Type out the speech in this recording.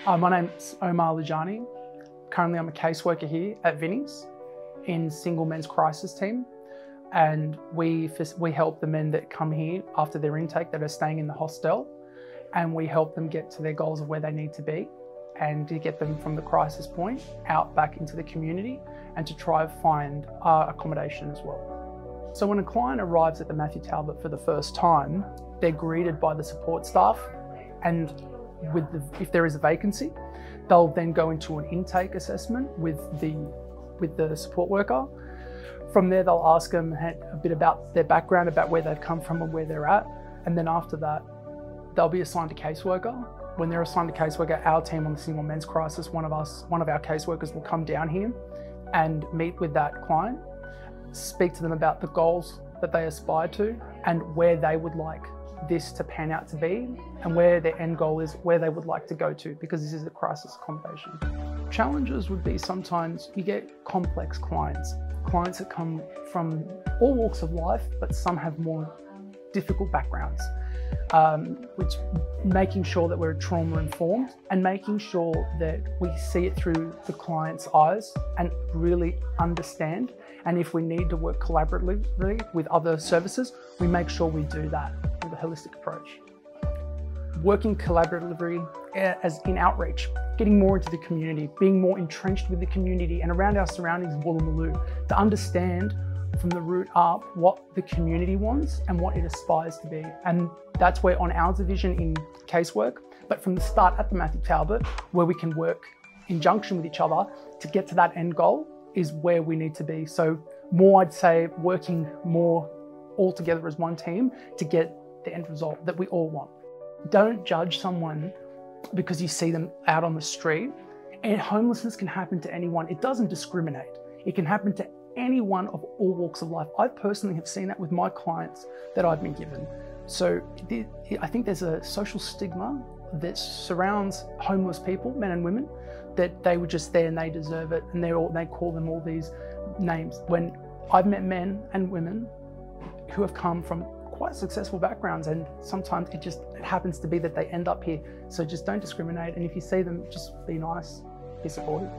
My name's Omar. Currently I'm a caseworker here at Vinnie's in single men's crisis team, and we help the men that come here after their intake that are staying in the hostel, and we help them get to their goals of where they need to be and to get them from the crisis point out back into the community and to try and find accommodation as well. So when a client arrives at the Matthew Talbot for the first time, they're greeted by the support staff, and if there is a vacancy, they'll then go into an intake assessment with the support worker. From there, they'll ask them a bit about their background, about where they've come from and where they're at. And then after that, they'll be assigned a caseworker. When they're assigned a caseworker, our team on the single men's crisis, one of our caseworkers will come down here and meet with that client, speak to them about the goals that they aspire to and where they would like this to pan out to be, and where their end goal is, where they would like to go to, because this is a crisis accommodation. Challenges would be sometimes you get complex clients that come from all walks of life, but some have more difficult backgrounds, which making sure that we're trauma informed and making sure that we see it through the client's eyes and really understand. And if we need to work collaboratively with other services, we make sure we do that with a holistic approach. Working collaboratively as in outreach, getting more into the community, being more entrenched with the community and around our surroundings of Woolloomooloo, to understand from the root up what the community wants and what it aspires to be. And that's where on our division in casework, but from the start at the Matthew Talbot, where we can work in junction with each other to get to that end goal, is where we need to be. So more, I'd say, working more all together as one team to get the end result that we all want. Don't judge someone because you see them out on the street. And homelessness can happen to anyone. It doesn't discriminate. It can happen to anyone of all walks of life. I personally have seen that with my clients that I've been given. So I think there's a social stigma that surrounds homeless people, men and women, that they were just there and they deserve it, and they call them all these names. When I've met men and women who have come from quite successful backgrounds, and sometimes it happens to be that they end up here. So just don't discriminate, and if you see them, just be nice, be supportive.